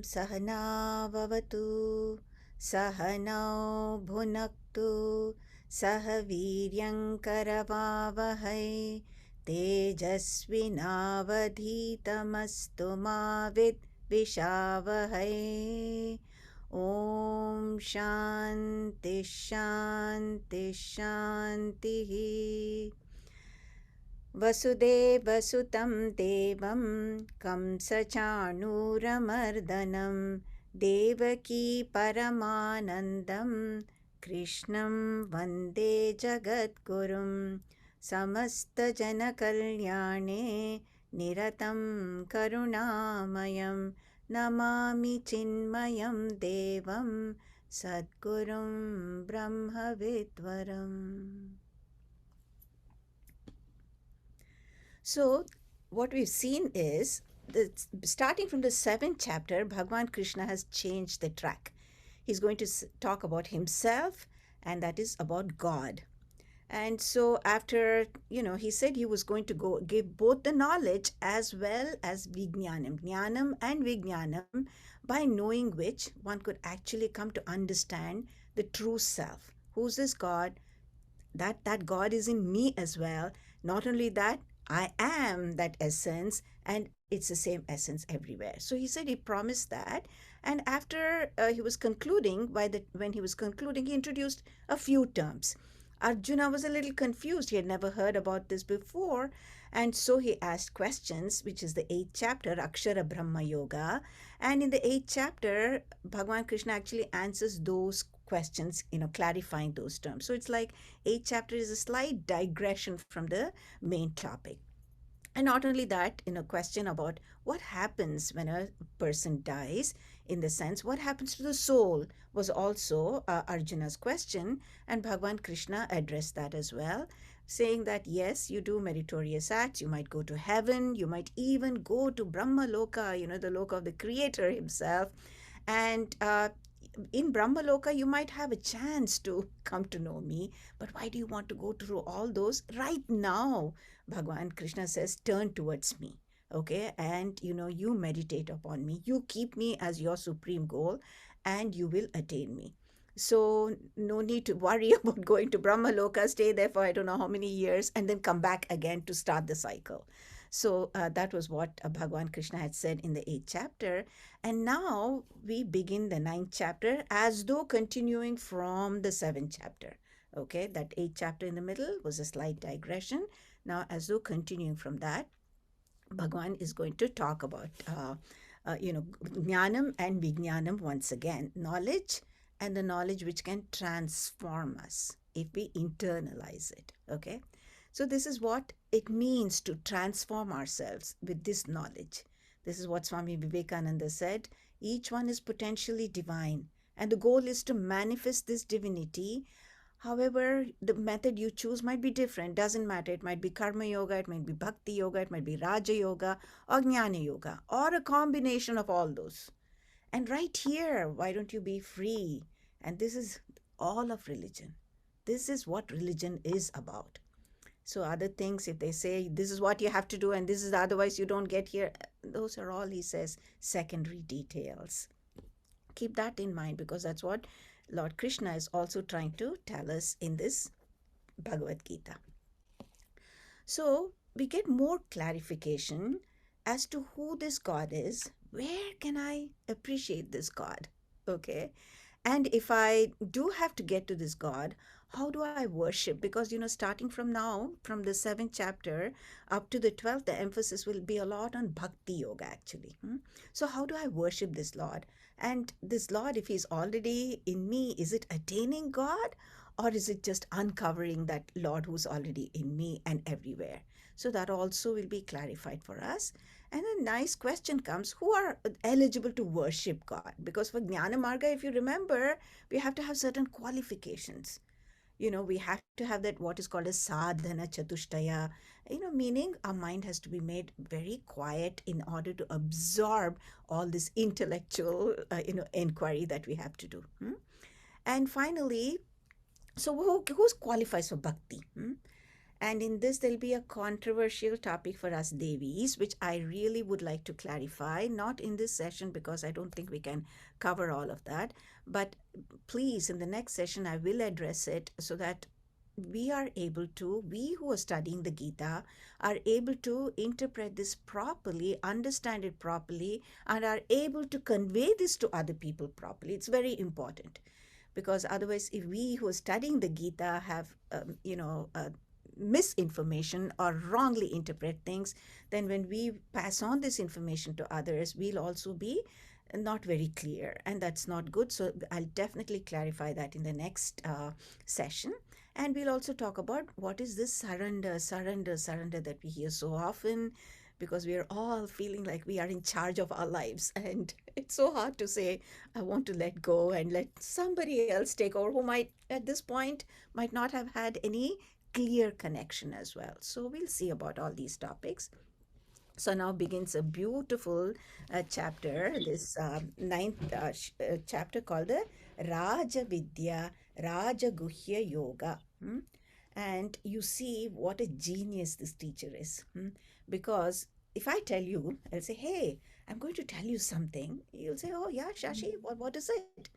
Sahana Vavatu Sahanau Bhunaktu Sahaviryankaravavahai Tejasvinavadhitamastu ma Vishavahai. Om Shanti Shanti Shanti. Vasudevasutam Devam Kamsachanuramardanam Devaki Paramanandam Krishnam Vande Jagadgurum Samasta Janakalyane Niratam Karunamayam Namami Chinmayam Devam Sadgurum Brahmavidvaram. So what we've seen is that starting from the 7th chapter, Bhagwan Krishna has changed the track. He's going to talk about himself, and that is about God. And so after, he said he was going to go give both the knowledge as well as Vijnanam, Jnanam and Vijnanam, by knowing which one could actually come to understand the true self. Who's this God? That God is in me as well. Not only that, I am that essence, and it's the same essence everywhere. So he said he promised that, and after he was concluding, when he was concluding, he introduced a few terms. Arjuna was a little confused. He had never heard about this before, and so he asked questions, which is the 8th chapter, Akshara Brahma Yoga. And in the 8th chapter, Bhagwan Krishna actually answers those questions, clarifying those terms. So it's like 8th chapter is a slight digression from the main topic. And not only that, question about what happens when a person dies, in the sense, what happens to the soul, was also Arjuna's question. And Bhagwan Krishna addressed that as well, saying that yes, you do meritorious acts, you might go to heaven, you might even go to Brahma Loka, the Loka of the Creator himself. And in Brahmaloka, you might have a chance to come to know me, but why do you want to go through all those right now? Bhagwan Krishna says, turn towards me, okay? And, you meditate upon me. You keep me as your supreme goal, and you will attain me. So no need to worry about going to Brahmaloka, stay there for I don't know how many years, and then come back again to start the cycle. So that was what Bhagwan Krishna had said in the 8th chapter. And now we begin the 9th chapter as though continuing from the 7th chapter. Okay, that 8th chapter in the middle was a slight digression. Now, as though continuing from that, Bhagwan is going to talk about, Jnanam and Vijnanam once again. Knowledge, and the knowledge which can transform us if we internalize it. Okay. So this is what it means to transform ourselves with this knowledge. This is what Swami Vivekananda said. Each one is potentially divine, and the goal is to manifest this divinity. However, the method you choose might be different. Doesn't matter. It might be Karma Yoga, it might be Bhakti Yoga, it might be Raja Yoga, or Jnana Yoga, or a combination of all those. And right here, why don't you be free? And this is all of religion. This is what religion is about. So other things, if they say this is what you have to do and this is otherwise you don't get here, those are all, he says, secondary details. Keep that in mind, because that's what Lord Krishna is also trying to tell us in this Bhagavad Gita. So we get more clarification as to who this God is. Where can I appreciate this God? Okay. And if I do have to get to this God, how do I worship? Because, starting from now, from the 7th chapter up to the 12th, the emphasis will be a lot on Bhakti Yoga, actually. So how do I worship this Lord? And this Lord, if he's already in me, is it attaining God? Or is it just uncovering that Lord who's already in me and everywhere? So that also will be clarified for us. And a nice question comes, who are eligible to worship God? Because for Jnana Marga, if you remember, we have to have certain qualifications. We have to have that what is called a sadhana chatushtaya, meaning our mind has to be made very quiet in order to absorb all this intellectual, inquiry that we have to do. And finally, so who qualifies for bhakti? And in this, there'll be a controversial topic for us Devis, which I really would like to clarify, not in this session because I don't think we can cover all of that. But please, in the next session, I will address it so that we who are studying the Gita, are able to interpret this properly, understand it properly, and are able to convey this to other people properly. It's very important because otherwise, if we who are studying the Gita have, misinformation or wrongly interpret things, then when we pass on this information to others, we'll also be not very clear, and that's not good. So I'll definitely clarify that in the next session. And we'll also talk about what is this surrender, surrender, surrender that we hear so often, because we are all feeling like we are in charge of our lives. And it's so hard to say, I want to let go and let somebody else take over, who might, at this point, might not have had any clear connection as well. So we'll see about all these topics. So now begins a beautiful chapter, this ninth chapter called the Raja Vidya, Raja Guhya Yoga. And you see what a genius this teacher is. Because if I tell you, I'll say, hey, I'm going to tell you something. You'll say, oh, yeah, Shashi, what is it?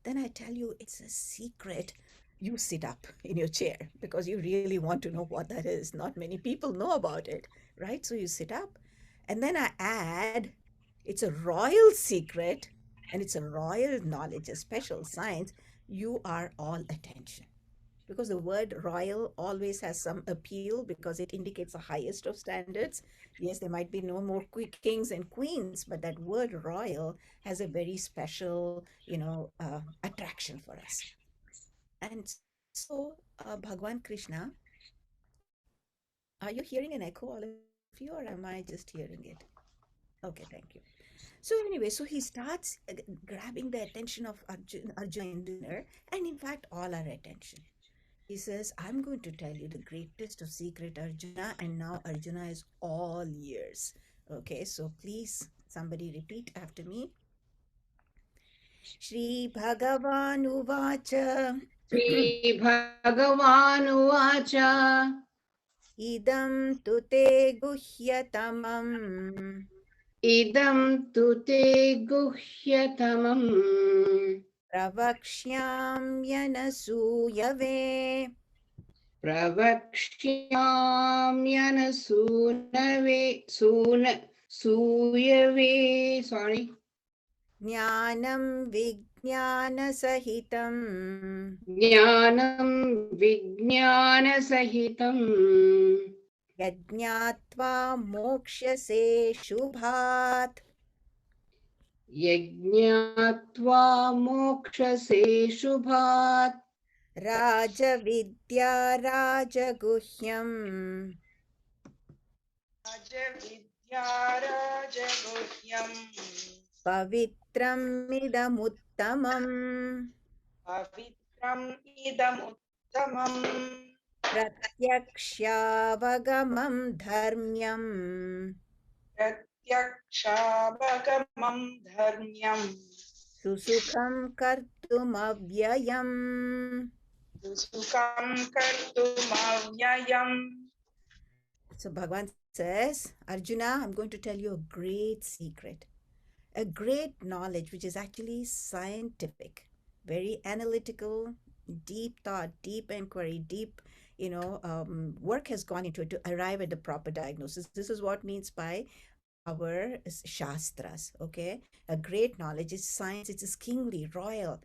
Then I tell you it's a secret. You sit up in your chair because you really want to know what that is. Not many people know about it, right? So you sit up. And then I add, it's a royal secret and it's a royal knowledge, a special science. You are all attention, because the word royal always has some appeal because it indicates the highest of standards. Yes, there might be no more kings and queens, but that word royal has a very special, attraction for us. And so, Bhagwan Krishna, are you hearing an echo, all of you, or am I just hearing it? Okay, thank you. So anyway, so he starts grabbing the attention of Arjuna in this manner, and in fact, all our attention. He says, I'm going to tell you the greatest of secret, Arjuna, and now Arjuna is all ears. Okay, so please, somebody repeat after me. Shri Bhagavan Uvacha श्रीभगवानुवाच Idam tute guhyatamam इदं तु ते गुह्यतमम् pravakshyamyanasuyave प्रवक्ष्याम्यनसूनवे सूयवे sorry jnanam vijnanasahitam ज्ञानं विज्ञानसहितम् यज्ञात्वा मोक्ष्यसे शुभात् यज्ञात्वा मोक्षसे शुभात् राजविद्या राजगुह्यम् राजविद्या राजगुह्यम् पवित्रमिदमुत्तमम् पवित्रम् इदमुत्तमम् प्रत्यक्ष्यावगमं धर्म्यम् प्रत्यक्षावगमम् धर्म्यम् सुसुखं कर्तुमव्ययम्. सुखम् कर्तुमव्ययम्. So Bhagavan says, Arjuna, I'm going to tell you a great secret, a great knowledge which is actually scientific, very analytical, deep thought, deep inquiry, deep, work has gone into it to arrive at the proper diagnosis. This is what means by our shastras, okay? A great knowledge is science, it is kingly, royal.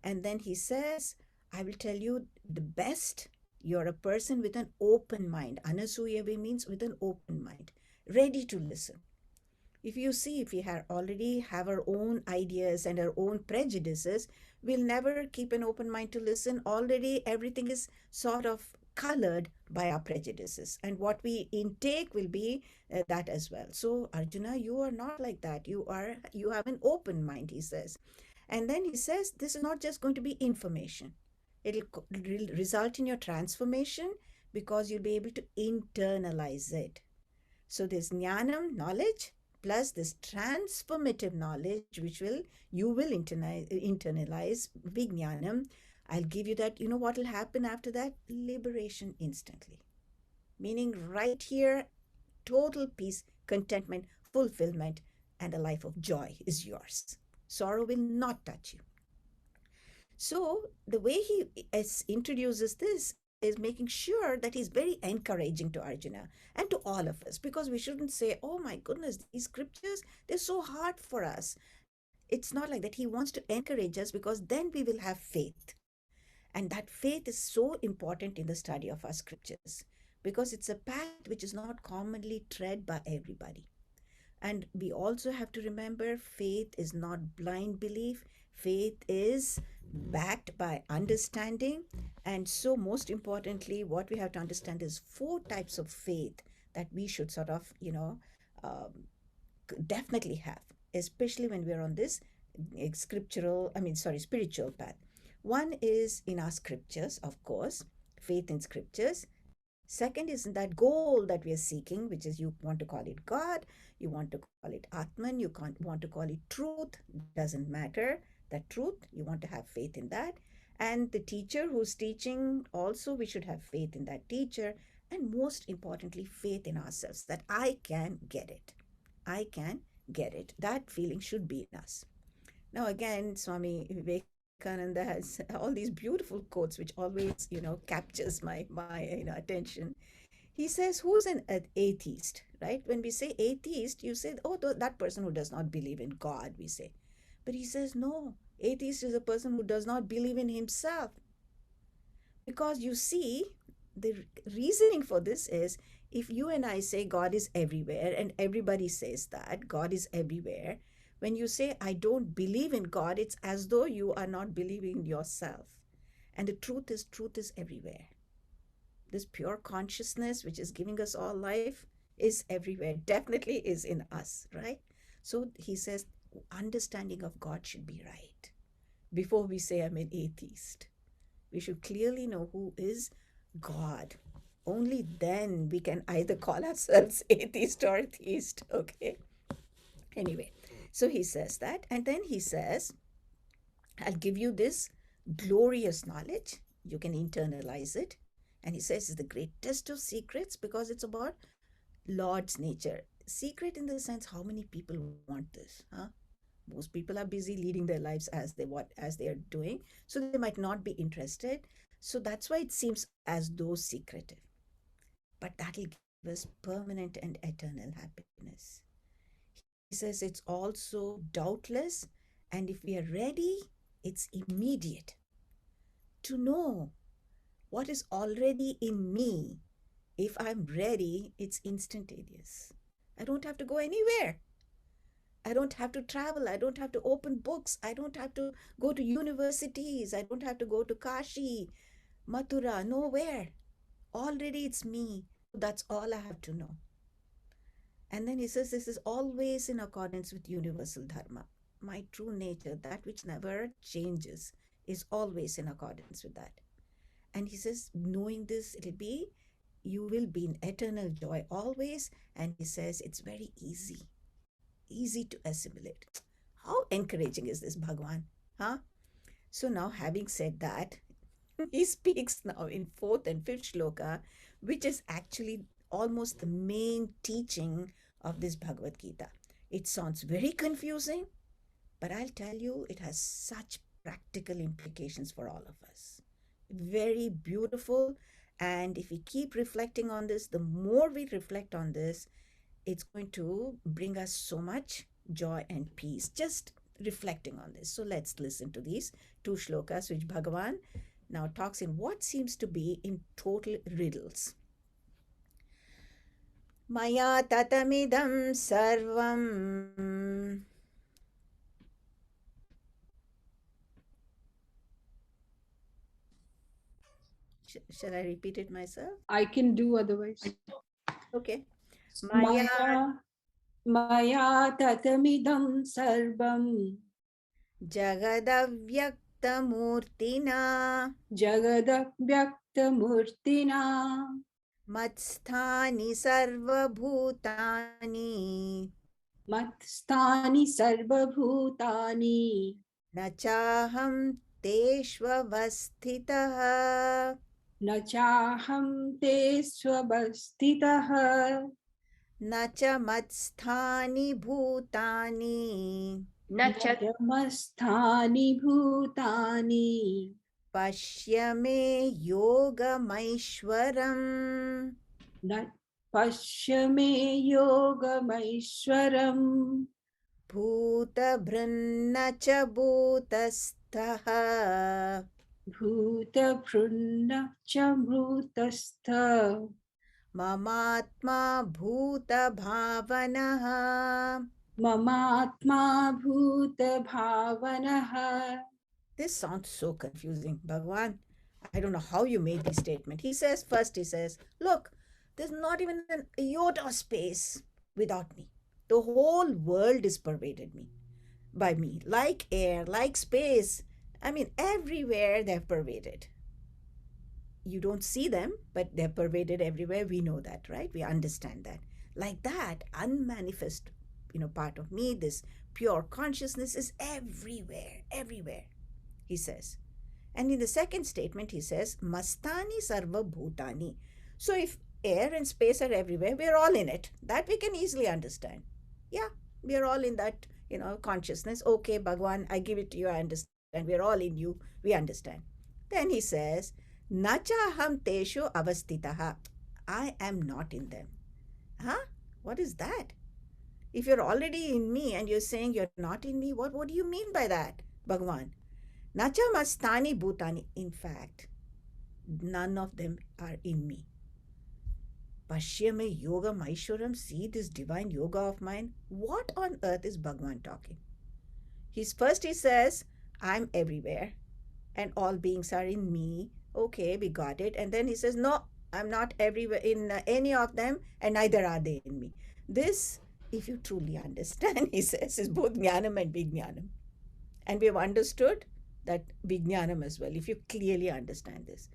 And then he says, I will tell you the best. You're a person with an open mind. Anasuyave means with an open mind, ready to listen. If you see, if we already have our own ideas and our own prejudices, we'll never keep an open mind to listen. Already everything is sort of colored by our prejudices, and what we intake will be that as well. So Arjuna, you are not like that. You have an open mind, he says. And then he says, this is not just going to be information. It'll result in your transformation because you'll be able to internalize it. So there's jnanam, knowledge, plus this transformative knowledge, which you will internalize vijnanam. I'll give you that. You know what will happen after that? Liberation instantly. meaning right here, total peace, contentment, fulfillment, and a life of joy is yours. Sorrow will not touch you. So the way he introduces this is making sure that he's very encouraging to Arjuna and to all of us, because we shouldn't say, oh my goodness, these scriptures, they're so hard for us. It's not like that. He wants to encourage us, because then we will have faith. And that faith is so important in the study of our scriptures, because it's a path which is not commonly tread by everybody. And we also have to remember, faith is not blind belief. Faith is backed by understanding. And so, most importantly, what we have to understand is four types of faith that we should sort of, um, definitely have, especially when we're on this spiritual path. One is in our scriptures, of course, faith in scriptures. Second is that goal that we are seeking, which is, you want to call it God, you want to call it Atman, you can't want to call it truth, doesn't matter. The truth, you want to have faith in that. And the teacher who's teaching, also we should have faith in that teacher. And most importantly, faith in ourselves, that I can get it. I can get it. That feeling should be in us. Now, again, Swami Vivekananda has all these beautiful quotes, which always, captures my attention. He says, who's an atheist, right? When we say atheist, you say, oh, that person who does not believe in God, we say. But he says, no, atheist is a person who does not believe in himself. Because you see, the reasoning for this is, if you and I say God is everywhere, and everybody says that God is everywhere, when you say, I don't believe in God, it's as though you are not believing in yourself. And the truth is everywhere. This pure consciousness, which is giving us all life, is everywhere, definitely is in us, right? So he says, understanding of God should be right. Before we say I'm an atheist, we should clearly know who is God. Only then we can either call ourselves atheist or theist, okay? Anyway, so he says that, and then he says, I'll give you this glorious knowledge. You can internalize it. And he says it's the greatest of secrets, because it's about Lord's nature. Secret in the sense, how many people want this? Huh? Most people are busy leading their lives as they are doing, so they might not be interested. So that's why it seems as though secretive. But that'll give us permanent and eternal happiness. He says it's also doubtless, and if we are ready, it's immediate. To know what is already in me, if I'm ready, it's instantaneous. I don't have to go anywhere. I don't have to travel. I don't have to open books. I don't have to go to universities. I don't have to go to Kashi, Mathura, nowhere. Already it's me. That's all I have to know. And then he says, this is always in accordance with universal dharma. My true nature, that which never changes, is always in accordance with that. And he says, knowing this, you will be in eternal joy always. And he says, it's very easy to assimilate. How encouraging is this, Bhagwan? Huh? So now, having said that, he speaks now in fourth and fifth shloka, which is actually almost the main teaching of this Bhagavad Gita. It sounds very confusing, but I'll tell you, it has such practical implications for all of us. Very beautiful. And if we keep reflecting on this, the more we reflect on this, it's going to bring us so much joy and peace, just reflecting on this. So let's listen to these two shlokas, which Bhagavan now talks in what seems to be in total riddles. Maya tatamidam sarvam. Shall I repeat it myself? I can do otherwise. Okay. Maya Maya tatamidam sarvam jagadavyakthamurtina jagadabhyaktamurtina matsthani sarvabhutani matsthani sarvabhutani nachaham teshvavasthitah. न चाहं ते स्वस्थितः न च मत्स्थानि भूतानि न न च च मत्स्थानि भूतानि पश्य मे योगमैश्वरम् न पश्य मे योगमैश्वरम् भूतभृन्न च भूतस्थः भूतभृन्न च भूतस्थ ममात्मा भूतभावनः ममात्मा भूतभावनः. This sounds so confusing, Bhagwan. I don't know how you made this statement. He says, first, he says, look, there's not even an iota of space without me. The whole world is pervaded by me, like air, like space. I mean, everywhere they're pervaded. You don't see them, but they're pervaded everywhere. We know that, right? We understand that. Like that, unmanifest, part of me, this pure consciousness is everywhere, everywhere, he says. And in the second statement, he says, Mastani Sarva Bhutani. So if air and space are everywhere, we're all in it. That we can easily understand. Yeah, we're all in that, consciousness. Okay, Bhagwan, I give it to you, I understand. We're all in you, we understand. Then he says, Nacha ham teshu avastitaha. I am not in them. Huh? What is that? If you're already in me and you're saying you're not in me, what do you mean by that, Bhagwan? Nacha mastani bhutani. In fact, none of them are in me. Pashyame yoga maishwaram. See this divine yoga of mine. What on earth is Bhagwan talking? He says, I'm everywhere and all beings are in me. Okay, we got it. And then he says, no, I'm not everywhere in any of them and neither are they in me. This, if you truly understand, he says, is both jnanam and vijnanam. And we have understood that vijnanam as well, if you clearly understand this.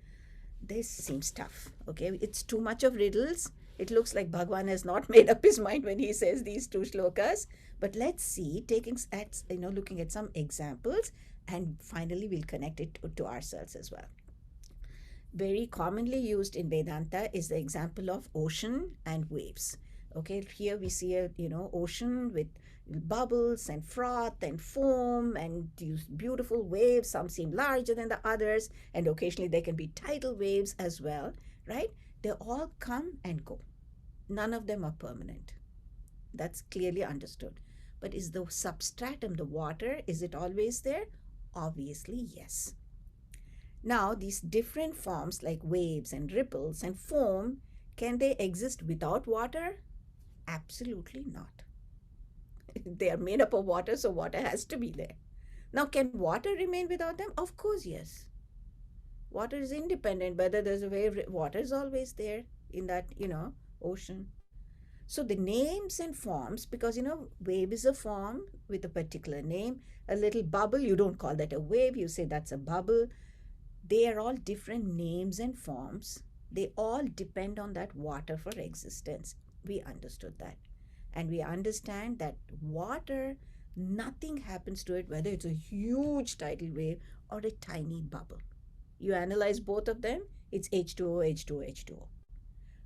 This seems tough, okay? It's too much of riddles. It looks like Bhagwan has not made up his mind when he says these two shlokas. But let's see, looking at some examples, and finally we'll connect it to ourselves as well. Very commonly used in Vedanta is the example of ocean and waves. Okay, here we see a ocean with bubbles and froth and foam and these beautiful waves. Some seem larger than the others, and occasionally there can be tidal waves as well, right? They all come and go. None of them are permanent. That's clearly understood. But is the substratum, the water, is it always there? Obviously, yes. Now, these different forms like waves and ripples and foam, can they exist without water? Absolutely not. They are made up of water, so water has to be there. Now, can water remain without them? Of course, yes. Water is independent. Whether there's a wave, water is always there in that, ocean. So the names and forms, because, wave is a form with a particular name. A little bubble, you don't call that a wave, you say that's a bubble. They are all different names and forms. They all depend on that water for existence. We understood that. And we understand that water, nothing happens to it, whether it's a huge tidal wave or a tiny bubble. You analyze both of them, it's H2O, H2O, H2O.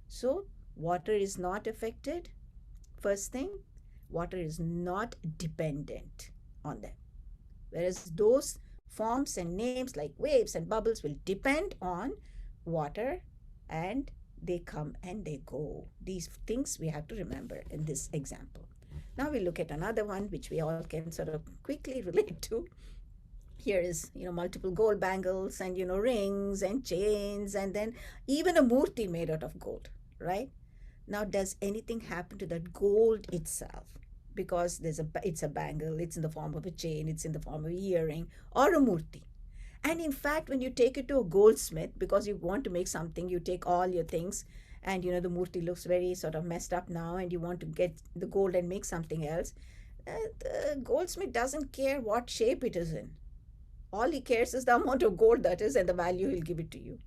So water is not affected. First thing, water is not dependent on them. Whereas those forms and names like waves and bubbles will depend on water, and they come and they go. These things we have to remember in this example. Now we look at another one which we all can sort of quickly relate to. Here is, multiple gold bangles and, rings and chains, and then even a murti made out of gold, right? Now, does anything happen to that gold itself? Because it's a bangle, it's in the form of a chain, it's in the form of a earring or a murti. And in fact, when you take it to a goldsmith, because you want to make something, you take all your things and, the murti looks very sort of messed up now and you want to get the gold and make something else. The goldsmith doesn't care what shape it is in. All he cares is the amount of gold that is and the value he'll give it to you.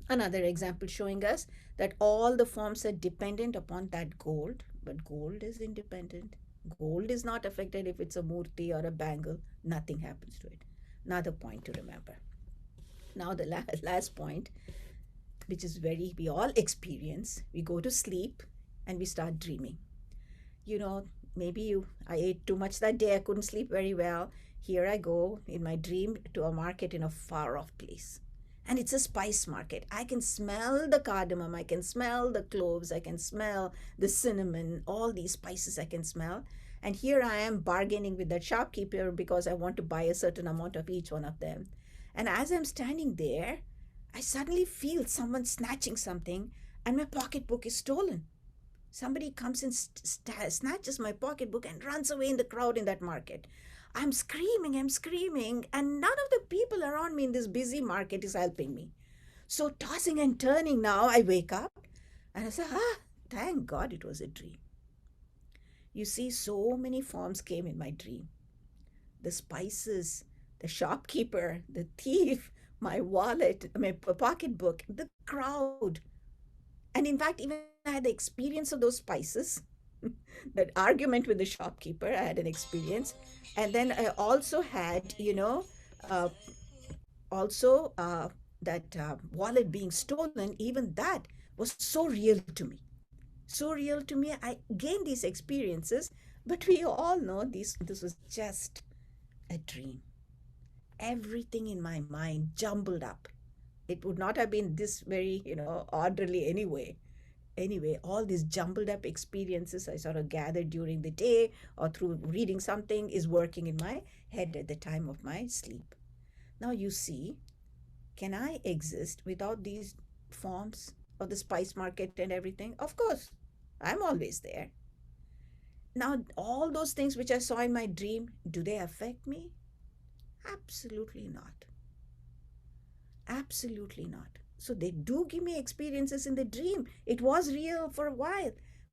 Another example showing us that all the forms are dependent upon that gold, but gold is independent. Gold is not affected if it's a murti or a bangle. Nothing happens to it. Another point to remember. Now, the last point, which is very, we all experience, we go to sleep and we start dreaming. You know, maybe I ate too much that day, I couldn't sleep very well. Here I go in my dream to a market in a far off place. And it's a spice market. I can smell the cardamom, I can smell the cloves, I can smell the cinnamon, all these spices I can smell. And here I am bargaining with that shopkeeper because I want to buy a certain amount of each one of them. And as I'm standing there, I suddenly feel someone snatching something, and my pocketbook is stolen. Somebody comes and snatches my pocketbook and runs away in the crowd in that market. I'm screaming, and none of the people around me in this busy market is helping me. So, tossing and turning now, I wake up and I say, thank God it was a dream. You see, so many forms came in my dream: the spices, the shopkeeper, the thief, my wallet, my pocketbook, the crowd. And in fact, even I had the experience of those spices, that argument with the shopkeeper, I had an experience. And then I also had, uh, also that wallet being stolen, even that was so real to me. So real to me. I gained these experiences, but we all know this was just a dream. Everything in my mind jumbled up. It would not have been this very, orderly anyway. Anyway, all these jumbled up experiences I sort of gathered during the day or through reading something is working in my head at the time of my sleep. Now, you see, can I exist without these forms of the spice market and everything? Of course, I'm always there. Now, all those things which I saw in my dream, do they affect me? Absolutely not. Absolutely not. So they do give me experiences in the dream. It was real for a while,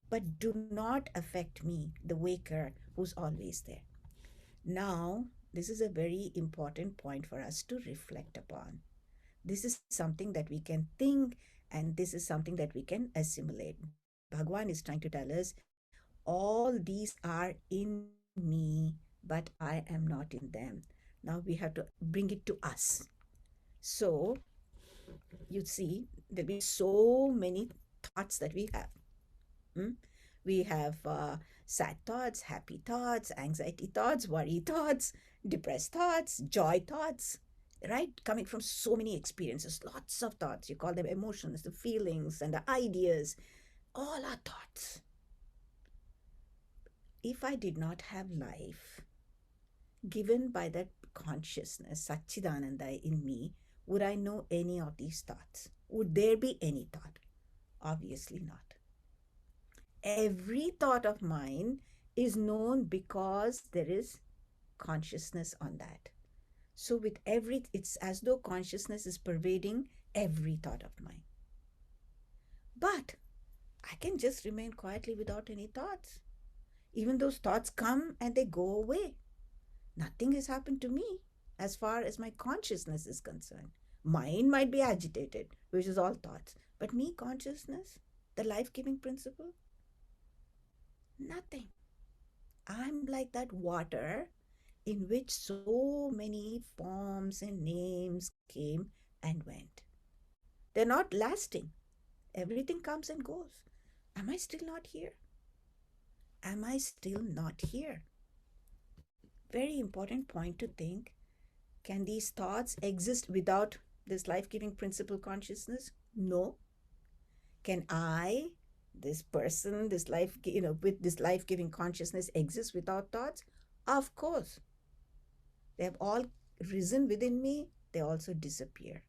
but do not affect me, the waker who's always there. Now, this is a very important point for us to reflect upon. This is something that we can think, and this is something that we can assimilate. Bhagwan is trying to tell us all these are in me, but I am not in them. Now we have to bring it to us. So, you see, there'll be so many thoughts that we have. Hmm? We have sad thoughts, happy thoughts, anxiety thoughts, worry thoughts, depressed thoughts, joy thoughts, right? Coming from so many experiences, lots of thoughts. You call them emotions, the feelings, and the ideas. All are thoughts. If I did not have life given by that consciousness, Satchidananda in me, would I know any of these thoughts? Would there be any thought? Obviously not. Every thought of mine is known because there is consciousness on that. So with it's as though consciousness is pervading every thought of mine. But I can just remain quietly without any thoughts. Even those thoughts come and they go away. Nothing has happened to me as far as my consciousness is concerned. Mind might be agitated, which is all thoughts. But me, consciousness, the life-giving principle, nothing. I'm like that water in which so many forms and names came and went. They're not lasting. Everything comes and goes. Am I still not here? Am I still not here? Very important point to think. Can these thoughts exist without this life-giving principle consciousness? No. Can I, this person, this life, with this life-giving consciousness exist without thoughts? Of course. They have all risen within me. They also disappear.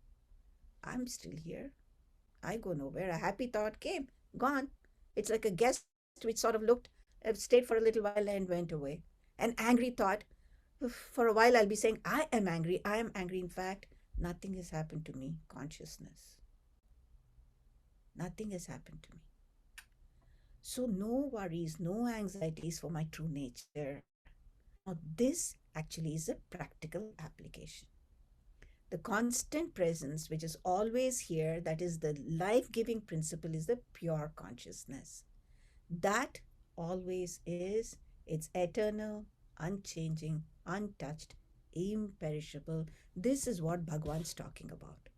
I'm still here. I go nowhere. A happy thought came, gone. It's like a guest which sort of stayed for a little while and went away. An angry thought, for a while I'll be saying, I am angry. I am angry. In fact, nothing has happened to me. Consciousness. Nothing has happened to me. So no worries, no anxieties for my true nature. Now this actually is a practical application. The constant presence, which is always here, that is the life-giving principle, is the pure consciousness. That always is. It's eternal, unchanging, untouched, imperishable. This is what Bhagwan's talking about.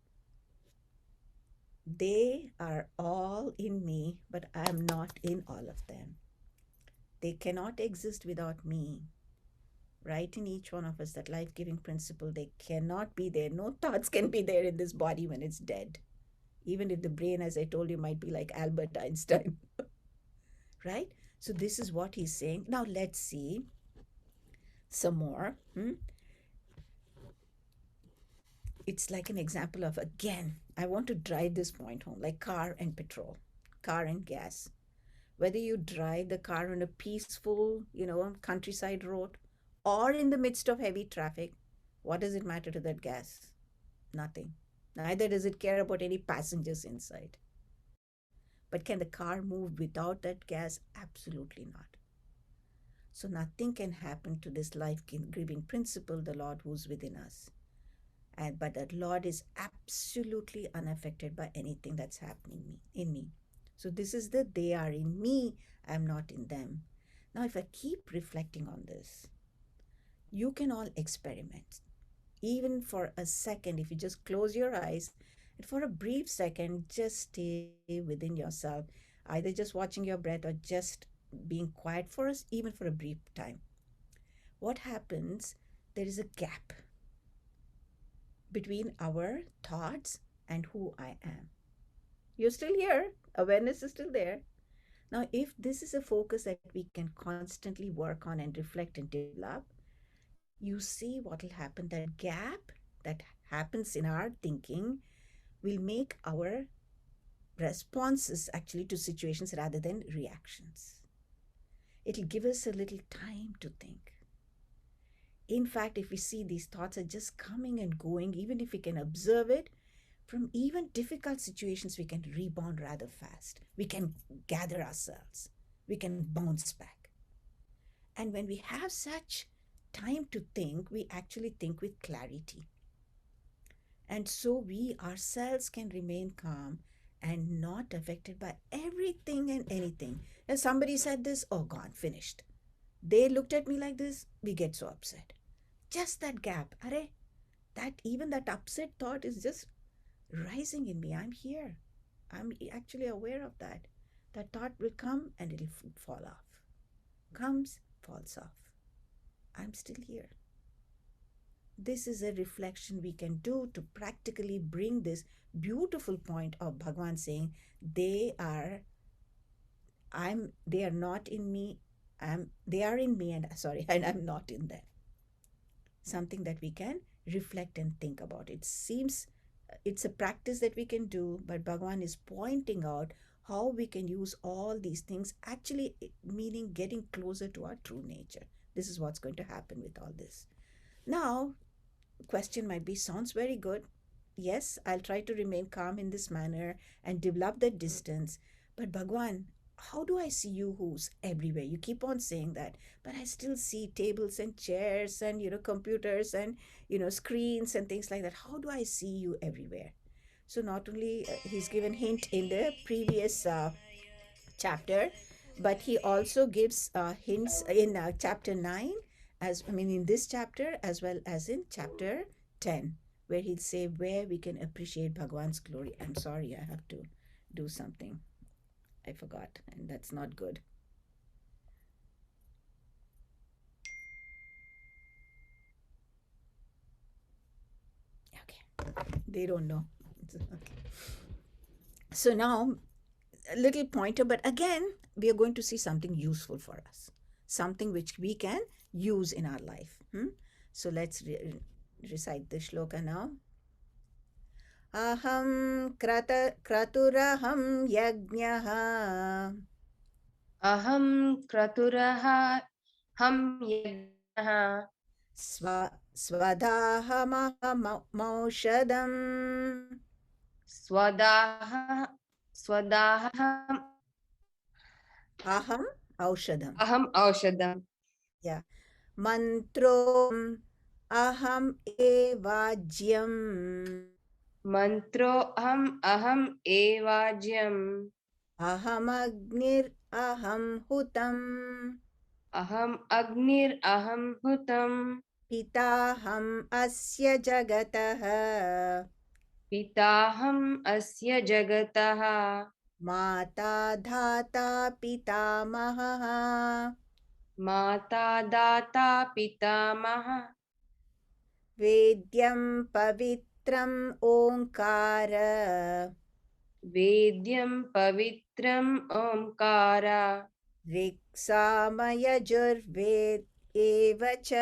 They are all in me, but I am not in all of them. They cannot exist without me. Right in each one of us, that life giving principle, they cannot be there. No thoughts can be there in this body when it's dead. Even if the brain, as I told you, might be like Albert Einstein. Right? So, this is what he's saying. Now, let's see some more. It's like an example of, again, I want to drive this point home, like car and petrol, car and gas. Whether you drive the car on a peaceful, countryside road or in the midst of heavy traffic, what does it matter to that gas? Nothing. Neither does it care about any passengers inside. But can the car move without that gas? Absolutely not. So nothing can happen to this life-giving principle, the Lord who's within us. But that Lord is absolutely unaffected by anything that's happening in me. So this is the they are in me, I'm not in them. Now, if I keep reflecting on this, you can all experiment. Even for a second, if you just close your eyes, and for a brief second, just stay within yourself, either just watching your breath or just being quiet for us, even for a brief time. What happens? There is a gap between our thoughts and who I am. You're still here. Awareness is still there. Now, if this is a focus that we can constantly work on and reflect and develop, you see what will happen. That gap that happens in our thinking will make our responses actually to situations rather than reactions. It'll give us a little time to think. In fact, if we see these thoughts are just coming and going, even if we can observe it, from even difficult situations, we can rebound rather fast. We can gather ourselves. We can bounce back. And when we have such time to think, we actually think with clarity. And so we ourselves can remain calm and not affected by everything and anything. If somebody said this, oh, gone, finished. They looked at me like this, we get so upset. Just that gap, even that upset thought is just rising in me. I'm here. I'm actually aware of that. That thought will come and it'll fall off. Comes, falls off. I'm still here. This is a reflection we can do to practically bring this beautiful point of Bhagwan saying, they are not in me, they are in me and I'm not in them. Something that we can reflect and think about. It seems it's a practice that we can do, but Bhagwan is pointing out how we can use all these things, actually meaning getting closer to our true nature. This is what's going to happen with all this. Now, the question might be, sounds very good. Yes, I'll try to remain calm in this manner and develop that distance. But Bhagwan, how do I see you who's everywhere? You keep on saying that, but I still see tables and chairs and, computers and, screens and things like that. How do I see you everywhere? So not only he's given hint in the previous chapter, but he also gives hints in chapter 9, in this chapter as well as in chapter 10, where he'll say where we can appreciate Bhagwan's glory. I'm sorry, I have to do something. I forgot, and that's not good. Okay, they don't know. Okay. So now, a little pointer, but again, we are going to see something useful for us, something which we can use in our life. So let's recite the shloka now. Aham kraturaham yajnaha. Aham kraturaha ham yajnaha Svadahamaushadam. Swadaham Aham aushadam. aham aushadam. Yeah. Mantro aham evajyam. Mantro aham evajyam. Aham agnir aham hutam. Aham agnir aham hutam. पिताहम् अस्य जगतः पिताहम् अस्य जगतः माता धाता पितामहः माता दाता पितामहः वेद्यं पवित्रम् ओङ्कार वेद्यं पवित्रम् ओंकार ऋक्सामयजुर्वेद एव च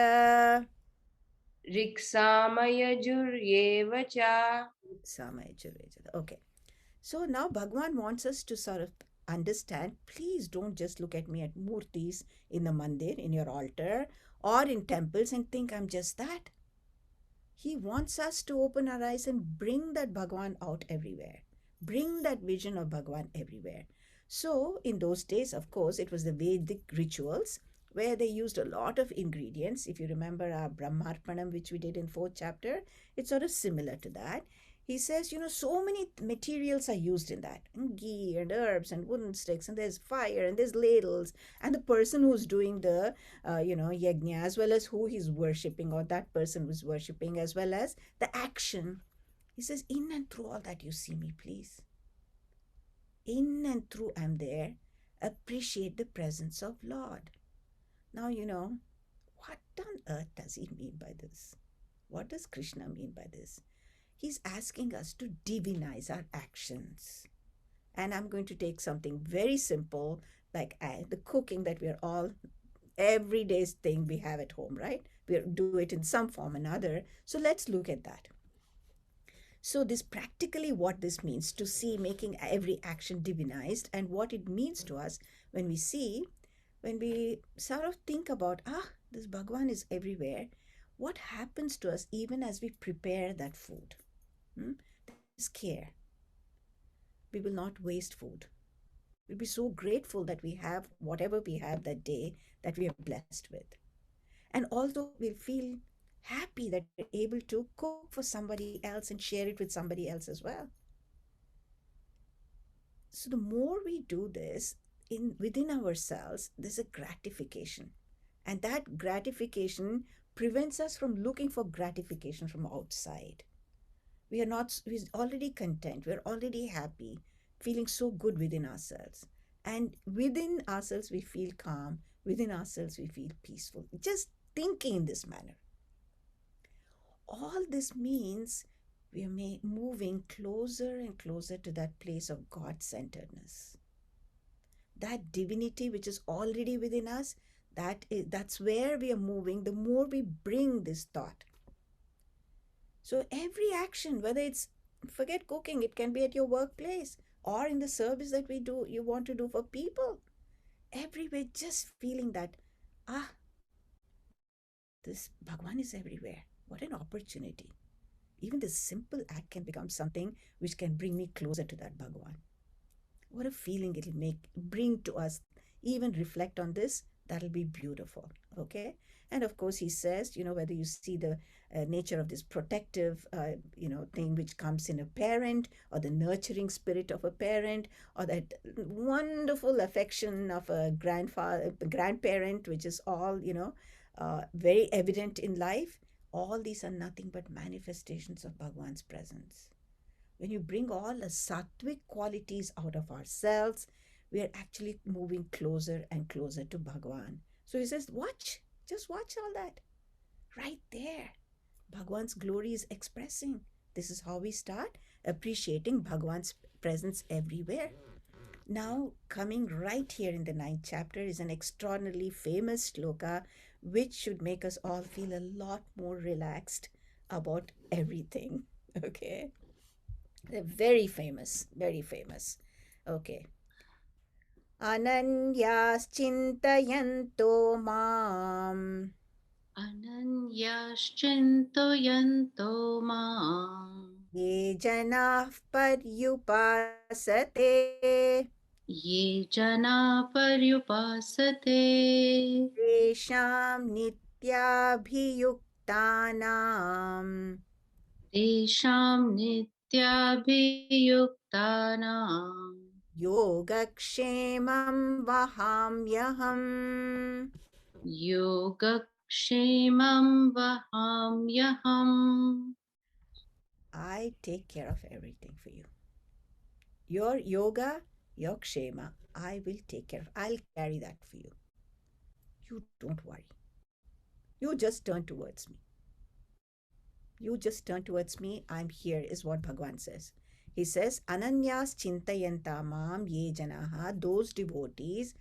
ऋक्सामयजुर्येव च ऋक्सामयजुर्वेद. Okay. So now Bhagwan wants us to sort of understand, please don't just look at me at murtis in the mandir, in your altar, or in temples and think I'm just that. He wants us to open our eyes and bring that Bhagwan out everywhere. Bring that vision of Bhagwan everywhere. So, in those days, of course, it was the Vedic rituals where they used a lot of ingredients. If you remember our Brahmarpanam, which we did in 4th chapter, it's sort of similar to that. He says, so many materials are used in that, and ghee and herbs and wooden sticks, and there's fire and there's ladles, and the person who's doing the yajna, as well as who he's worshipping or that person was worshipping, as well as the action. He says, in and through all that you see me, please. In and through I'm there. Appreciate the presence of Lord. Now, what on earth does he mean by this? What does Krishna mean by this? He's asking us to divinize our actions. And I'm going to take something very simple, like the cooking that we're all, everyday thing we have at home, right? We do it in some form or another. So let's look at that. So this practically what this means to see making every action divinized, and what it means to us when we sort of think about, this Bhagwan is everywhere. What happens to us even as we prepare that food? There's care. We will not waste food. We'll be so grateful that we have whatever we have that day that we are blessed with. And although we'll feel happy that we're able to cook for somebody else and share it with somebody else as well. So the more we do this within ourselves, there's a gratification. And that gratification prevents us from looking for gratification from outside. We're already content, we're already happy, feeling so good within ourselves. And within ourselves, we feel calm. Within ourselves, we feel peaceful. Just thinking in this manner. All this means we are moving closer and closer to that place of God-centeredness. That divinity which is already within us, that's where we are moving the more we bring this thought. So every action, whether it's, forget cooking, it can be at your workplace or in the service that you want to do for people. Everywhere, just feeling that, this Bhagwan is everywhere. What an opportunity. Even this simple act can become something which can bring me closer to that Bhagwan. What a feeling it'll bring to us. Even reflect on this, that'll be beautiful. Okay? And of course, he says, whether you see the nature of this protective, thing which comes in a parent, or the nurturing spirit of a parent, or that wonderful affection of a grandparent, which is all, very evident in life. All these are nothing but manifestations of Bhagwan's presence. When you bring all the sattvic qualities out of ourselves, we are actually moving closer and closer to Bhagwan. So he says, just watch all that. Right there. Bhagwan's glory is expressing. This is how we start appreciating Bhagwan's presence everywhere. Now, coming right here in the 9th chapter is an extraordinarily famous shloka which should make us all feel a lot more relaxed about everything. Okay? They're very famous, very famous. Okay. Ananyaschintayanto mam Ananyaschintayanto mam ye janah paryupasate ye jana paryupasate tesham nityabhiyuktanam tesham nityabhiyuktanam yogakshemam vahamyaham. yogakshamam क्षेमं वहाम्यहम्. I take care of everything for you. Your yoga, your kshema, I will take care of. I'll carry that for you. You don't worry. You just turn towards me. You just turn towards me. I'm here, is what Bhagwan says. He says, Ananyas chintayanta mam ye janaha, those devotees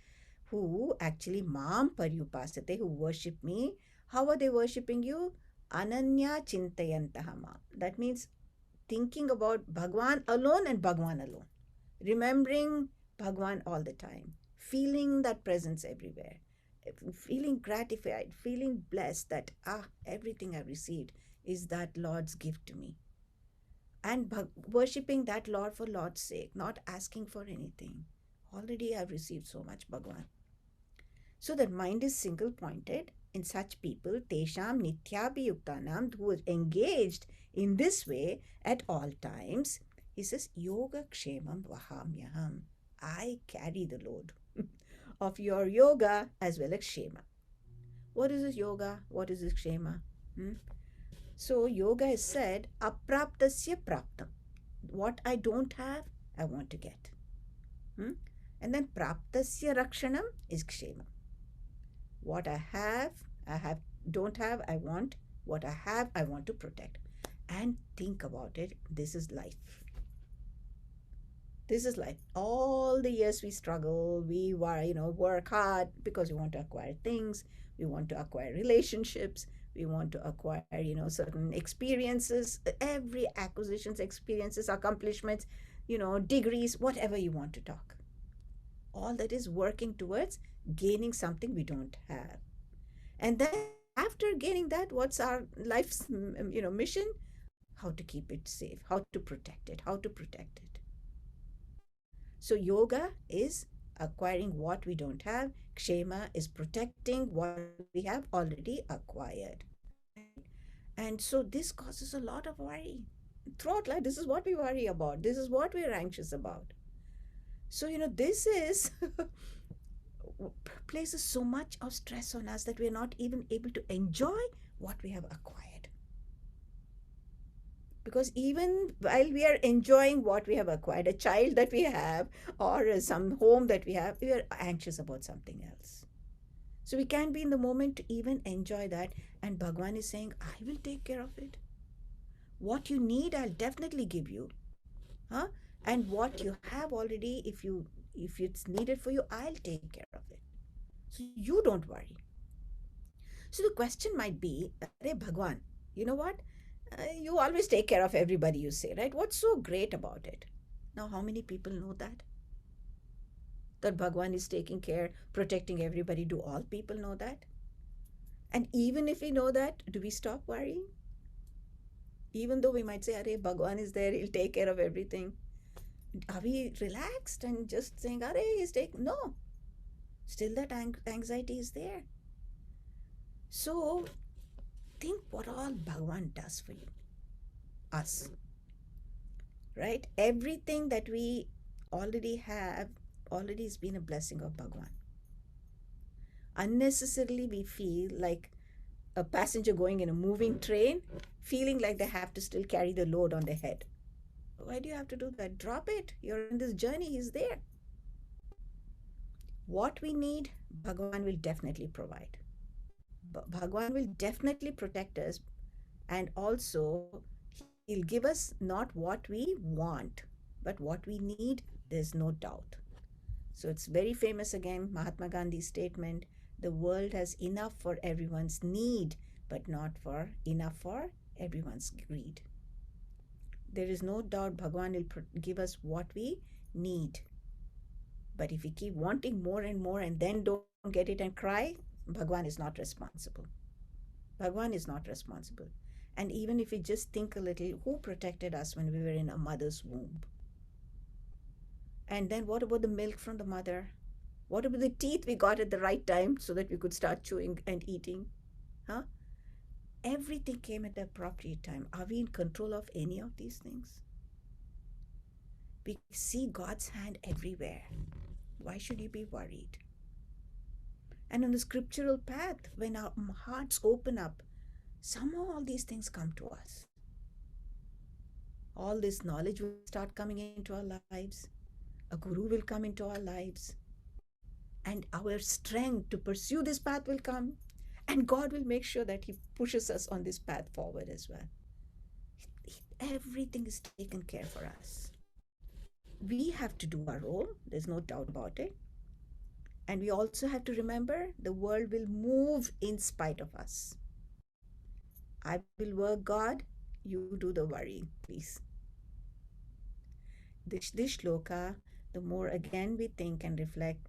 who actually mam paryupasate, who worship me. How are they worshipping you? Ananya chintayantaha mam. That means thinking about Bhagwan alone and Bhagwan alone. Remembering Bhagwan all the time. Feeling that presence everywhere. Feeling gratified, feeling blessed that everything I've received is that Lord's gift to me. And worshipping that Lord for Lord's sake, not asking for anything. Already I've received so much Bhagwan. So that mind is single pointed. In such people, Tesham Nityabhiyuktanam, who is engaged in this way at all times, he says, Yoga Kshemam Vahamyaham. I carry the load of your yoga as well as Kshema. What is this yoga? What is this Kshema? So yoga is said, Apraptasya Praptam. What I don't have, I want to get. And then Praptasya Rakshanam is Kshema. What I have, don't have, I want. What I have, I want to protect. And think about it, this is life. This is life. All the years we struggle, we work hard because we want to acquire things, we want to acquire relationships, we want to acquire, certain experiences, every acquisitions, experiences, accomplishments, degrees, whatever you want to talk. All that is working towards gaining something we don't have. And then after gaining that, what's our life's mission? How to keep it safe, how to protect it. So yoga is acquiring what we don't have. Kshema is protecting what we have already acquired. And so this causes a lot of worry. Throughout life, this is what we worry about. This is what we're anxious about. So, this is places so much of stress on us that we're not even able to enjoy what we have acquired. Because even while we are enjoying what we have acquired, a child that we have or some home that we have, we are anxious about something else. So we can't be in the moment to even enjoy that. And Bhagwan is saying, I will take care of it. What you need, I'll definitely give you. And what you have already, if it's needed for you, I'll take care of it. So you don't worry. So the question might be, Arey Bhagwan, you know what? You always take care of everybody, you say, right? What's so great about it? Now, how many people know that? That Bhagwan is taking care, protecting everybody. Do all people know that? And even if we know that, do we stop worrying? Even though we might say, Arey, Bhagwan is there, he'll take care of everything. Are we relaxed and just saying, Arey, he's taking... No. Still that anxiety is there. So, think what all Bhagwan does for you. Us. Right? Everything that we already have already has been a blessing of Bhagwan. Unnecessarily we feel like a passenger going in a moving train, feeling like they have to still carry the load on their head. Why do you have to do that? Drop it. You're in this journey. He's there. What we need, Bhagwan will definitely provide. Bhagwan will definitely protect us, and also he'll give us not what we want, but what we need. There's no doubt. So it's very famous again, Mahatma Gandhi's statement, the world has enough for everyone's need, but not enough for everyone's greed. There is no doubt Bhagwan will give us what we need. But if we keep wanting more and more and then don't get it and cry, Bhagwan is not responsible. Bhagwan is not responsible. And even if we just think a little, who protected us when we were in a mother's womb? And then what about the milk from the mother? What about the teeth we got at the right time so that we could start chewing and eating? Everything came at the appropriate time. Are we in control of any of these things? We see God's hand everywhere. Why should you be worried? And on the scriptural path, when our hearts open up, somehow all these things come to us. All this knowledge will start coming into our lives. A guru will come into our lives. And our strength to pursue this path will come. And God will make sure that He pushes us on this path forward as well. Everything is taken care for us. We have to do our role, there's no doubt about it. And we also have to remember the world will move in spite of us. I will work, God, you do the worrying, please. This shloka, the more again we think and reflect,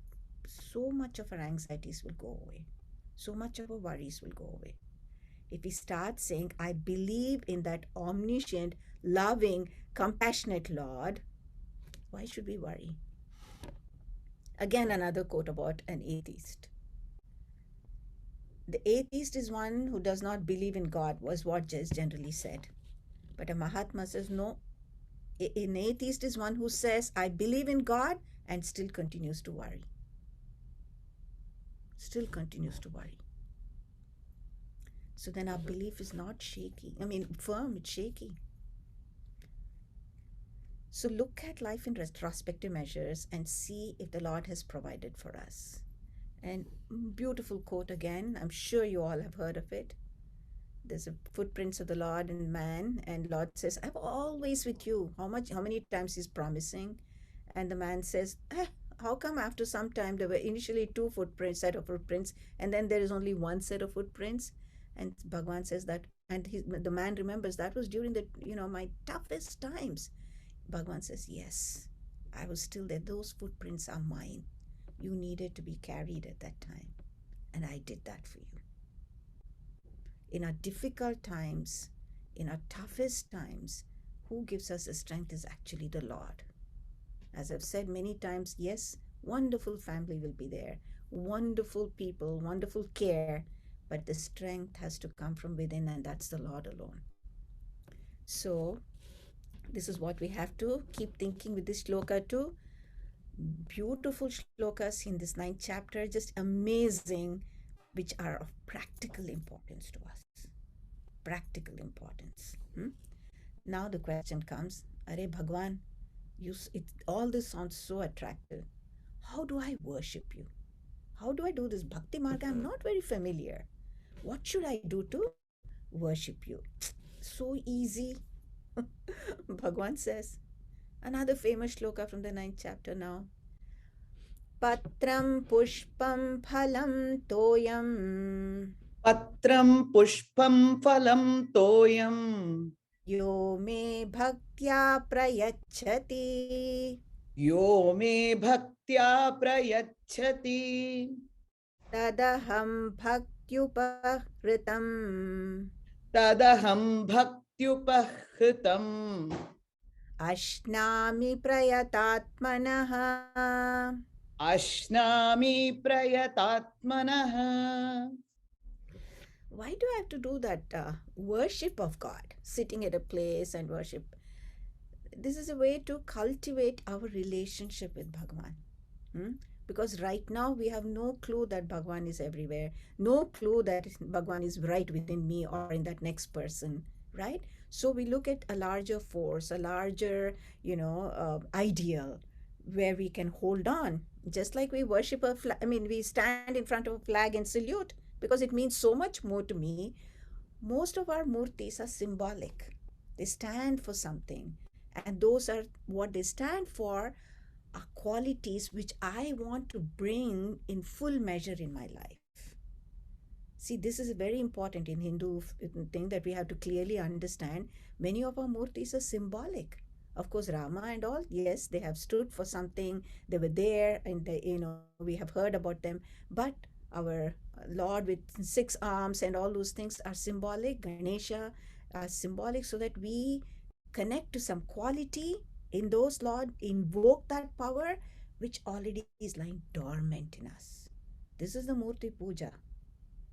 so much of our anxieties will go away. So much of our worries will go away. If we start saying, I believe in that omniscient, loving, compassionate Lord, why should we worry? Again, another quote about an atheist. The atheist is one who does not believe in God, was what is generally said. But a Mahatma says, no, an atheist is one who says, I believe in God and still continues to worry. Still continues to worry. So then our belief is not shaky. I mean, firm, it's shaky. So look at life in retrospective measures and see if the Lord has provided for us. And beautiful quote again, I'm sure you all have heard of it. There's a footprints of the Lord in man, and Lord says, I'm always with you. How many times He's promising? And the man says, how come after some time there were initially two set of footprints, and then there is only one set of footprints? And Bhagwan says that, and the man remembers that was during the, my toughest times. Bhagwan says, yes, I was still there. Those footprints are mine. You needed to be carried at that time, and I did that for you. In our difficult times, in our toughest times, who gives us the strength is actually the Lord. As I've said many times, yes, wonderful family will be there, wonderful people, wonderful care, but the strength has to come from within, and that's the Lord alone. So this is what we have to keep thinking with this shloka too. Beautiful shlokas in this 9th chapter, just amazing, which are of practical importance to us. Practical importance. Now the question comes, Are Bhagwan, all this sounds so attractive. How do I worship you? How do I do this Bhakti Marga? I'm not very familiar. What should I do to worship you? So easy. Bhagwan says, another famous shloka from the 9th chapter now. Patram pushpam phalam toyam. Patram pushpam phalam toyam. Yo me bhaktya prayachati. Yo me bhaktya prayachati. Tadaham bhakyupahritam. Tadaham bhaktupahritam. Ashnami prayatatmanaha. Ashnami prayatatmanaha. Why do I have to do that worship of God, sitting at a place and worship? This is a way to cultivate our relationship with Bhagwan. Because right now we have no clue that Bhagwan is everywhere, no clue that Bhagwan is right within me or in that next person, right? So we look at a larger force, a larger, ideal where we can hold on. Just like we worship we stand in front of a flag and salute because it means so much more to me. Most of our murtis are symbolic. They stand for something. And those are what they stand for are qualities which I want to bring in full measure in my life. See, this is very important in Hindu thing that we have to clearly understand. Many of our murtis are symbolic. Of course, Rama and all, yes, they have stood for something. They were there, and we have heard about them. But our Lord with 6 arms and all those things are symbolic. Ganesha are symbolic, so that we connect to some quality in those, Lord, invoke that power which already is lying dormant in us. This is the Murti Puja.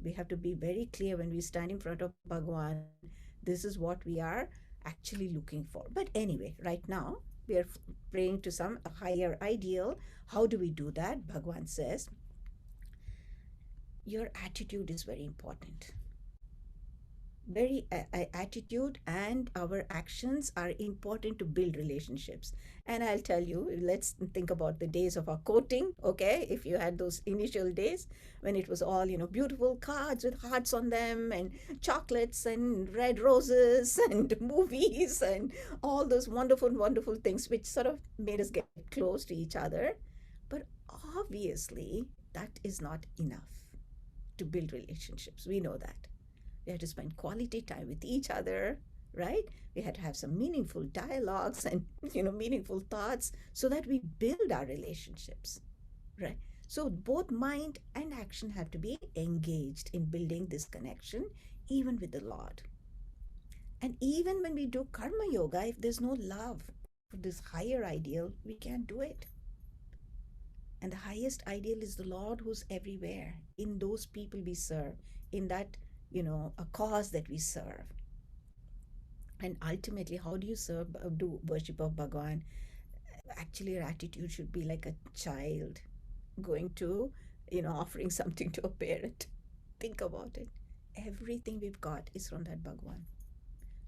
We have to be very clear when we stand in front of Bhagwan. This is what we are actually looking for. But anyway, right now we are praying to some higher ideal. How do we do that? Bhagwan says, your attitude is very important. Very attitude and our actions are important to build relationships. And I'll tell you, let's think about the days of our courting. Okay, if you had those initial days when it was all, beautiful cards with hearts on them and chocolates and red roses and movies and all those wonderful wonderful things which sort of made us get close to each other. But obviously that is not enough to build relationships. We know that. We had to spend quality time with each other, right? We had to have some meaningful dialogues and meaningful thoughts so that we build our relationships, right? So both mind and action have to be engaged in building this connection, even with the Lord. And even when we do karma yoga, if there's no love for this higher ideal, we can't do it. And the highest ideal is the Lord who's everywhere, in those people we serve, in that, a cause that we serve. And ultimately, how do you do worship of Bhagwan? Actually, your attitude should be like a child going to, offering something to a parent. Think about it. Everything we've got is from that Bhagwan.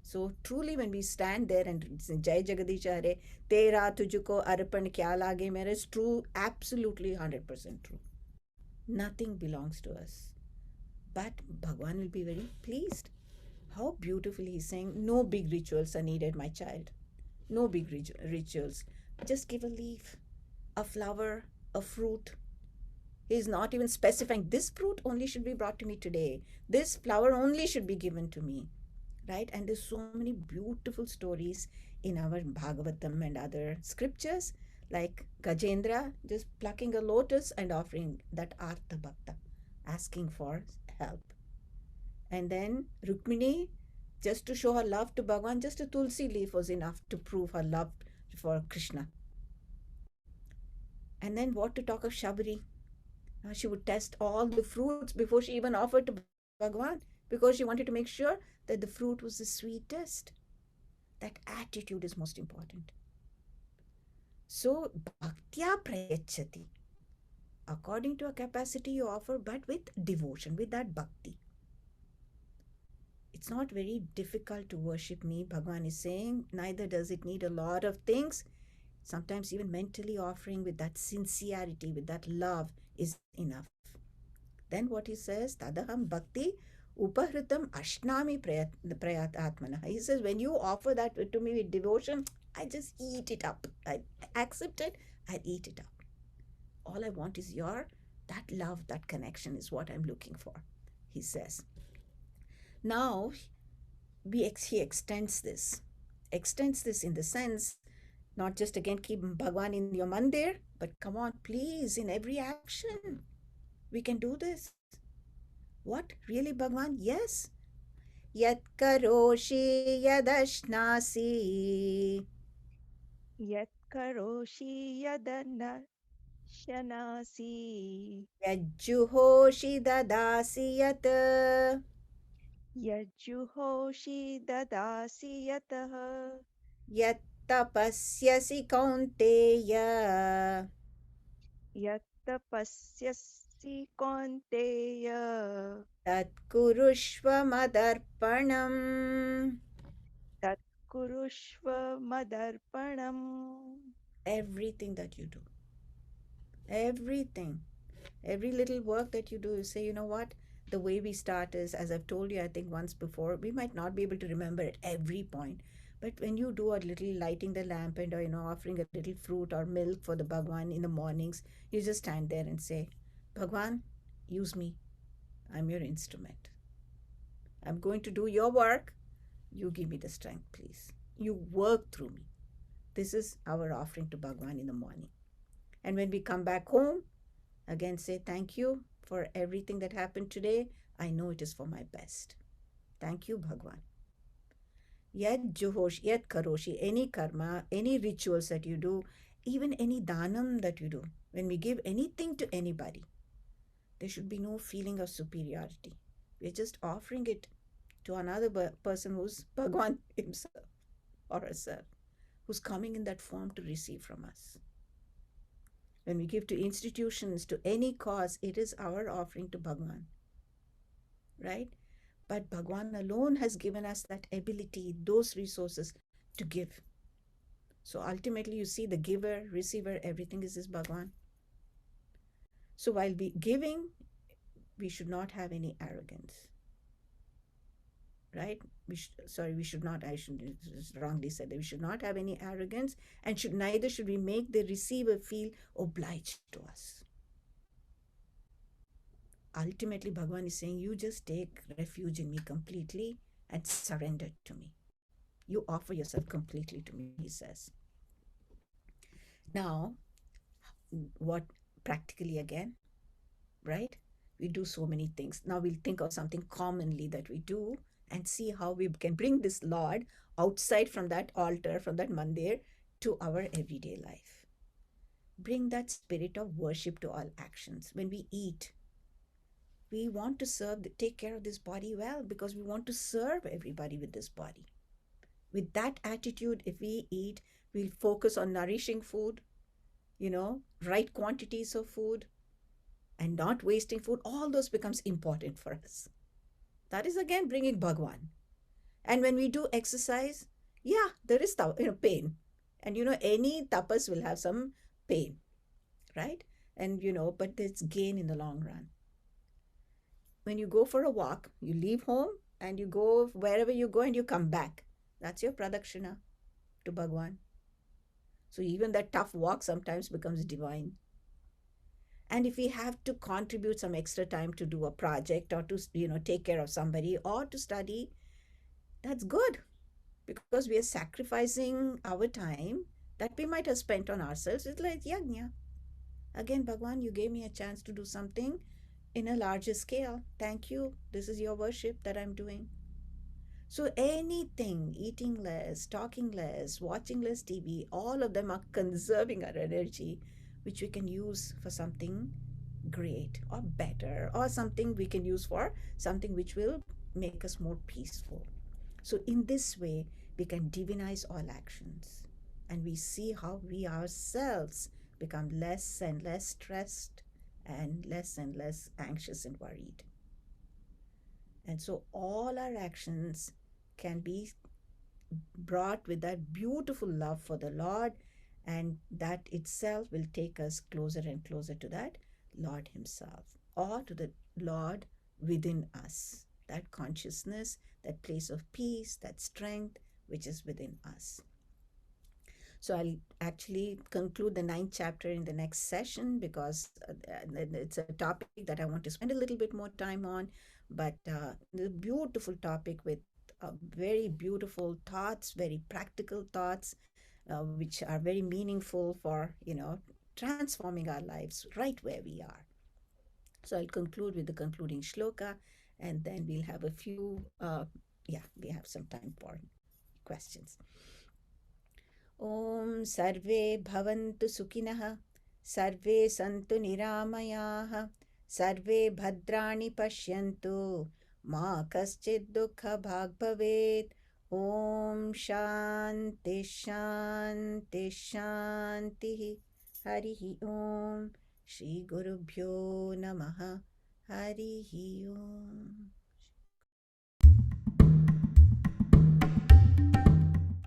So truly, when we stand there and Jai Jagadish Hare, Tera Tujuko Arpan Kya Lage Mere is true, absolutely 100% true. Nothing belongs to us. But Bhagwan will be very pleased. How beautifully he's saying, no big rituals are needed, my child. No big rituals. Just give a leaf, a flower, a fruit. He's not even specifying this fruit only should be brought to me today. This flower only should be given to me. Right? And there's so many beautiful stories in our Bhagavatam and other scriptures, like Gajendra just plucking a lotus and offering that Artha Bhakta, asking for help. And then Rukmini, just to show her love to Bhagwan, just a tulsi leaf was enough to prove her love for Krishna. And then what to talk of Shabari? She would test all the fruits before she even offered to Bhagwan, because she wanted to make sure that the fruit was the sweetest. That attitude is most important. So, bhaktya prayachati. According to a capacity you offer, but with devotion, with that bhakti. It's not very difficult to worship me, Bhagwan is saying. Neither does it need a lot of things. Sometimes even mentally offering with that sincerity, with that love is enough. Then what he says, Tadaham bhakti upahritam ashnami prayatatmana. He says, when you offer that to me with devotion, I just eat it up. I accept it, I eat it up. All I want is that love, that connection is what I'm looking for, he says. Now, he extends this in the sense, not just again keep Bhagwan in your mandir, but come on, please, in every action, we can do this. What? Really, Bhagwan? Yes. Yat karoshi yadashnasi. Yat karoshi yadanashanasi. Yajjuhoshi dadasi yat. Yajjuhoshi dadasi yataha. Yat tapasyasi kaunteya. Yat tapasyasi kaunteya. Tat kurushva madarpanam. Tat kurushva madarpanam. Everything that you do. Everything. Every little work that you do, you say, you know what? The way we start is, as I've told you, I think once before, we might not be able to remember at every point. But when you do a little lighting the lamp and, offering a little fruit or milk for the Bhagwan in the mornings, you just stand there and say, Bhagwan, use me. I'm your instrument. I'm going to do your work. You give me the strength, please. You work through me. This is our offering to Bhagwan in the morning. And when we come back home, again say, thank you for everything that happened today. I know it is for my best. Thank you, Bhagwan. Yat juhosh, yat karoshi, any karma, any rituals that you do, even any dhanam that you do, when we give anything to anybody, there should be no feeling of superiority. We're just offering it to another person who's Bhagwan himself or herself, who's coming in that form to receive from us. When we give to institutions, to any cause, it is our offering to Bhagwan, right? But Bhagwan alone has given us that ability, those resources to give. So ultimately, you see the giver, receiver, everything is this Bhagwan. So while giving, we should not have any arrogance, right? We should not, I should wrongly said that we should not have any arrogance, and neither should we make the receiver feel obliged to us. Ultimately, Bhagwan is saying, you just take refuge in me completely and surrender to me. You offer yourself completely to me, he says. Now, what practically again, right? We do so many things. Now we'll think of something commonly that we do and see how we can bring this Lord outside from that altar, from that mandir, to our everyday life. Bring that spirit of worship to all actions. When we eat, we want to take care of this body well, because we want to serve everybody with this body. With that attitude, if we eat, we'll focus on nourishing food, right quantities of food, and not wasting food. All those becomes important for us. That is again bringing Bhagwan. And when we do exercise, yeah, there is pain. And any tapas will have some pain, right? And but there's gain in the long run. When you go for a walk, you leave home and you go wherever you go and you come back. That's your pradakshina to Bhagwan. So even that tough walk sometimes becomes divine. And if we have to contribute some extra time to do a project, or to take care of somebody, or to study, that's good, because we are sacrificing our time that we might have spent on ourselves. It's like yajna. Again, Bhagwan, you gave me a chance to do something in a larger scale. Thank you. This is your worship that I'm doing. So anything, eating less, talking less, watching less TV, all of them are conserving our energy, which we can use for something great or better, or something we can use for something which will make us more peaceful. So in this way, we can divinize all actions, and we see how we ourselves become less and less stressed and less anxious and worried. And so all our actions can be brought with that beautiful love for the Lord, and that itself will take us closer and closer to that Lord himself, or to the Lord within us, that consciousness, that place of peace, that strength which is within us. So I'll actually conclude the 9th chapter in the next session, because it's a topic that I want to spend a little bit more time on. But the beautiful topic with very beautiful thoughts, very practical thoughts, which are very meaningful for, transforming our lives right where we are. So I'll conclude with the concluding shloka, and then we'll have a few, we have some time for questions. ॐ सर्वे भवन्तु सुखिनः, सर्वे सन्तु निरामयाः, सर्वे भद्राणि पश्यन्तु, मा कश्चित् दुःखभाग् भवेत्. ॐ शान्ति शान्ति शान्तिः. हरिः ॐ. श्री गुरुभ्यो नमः. हरिः ॐ.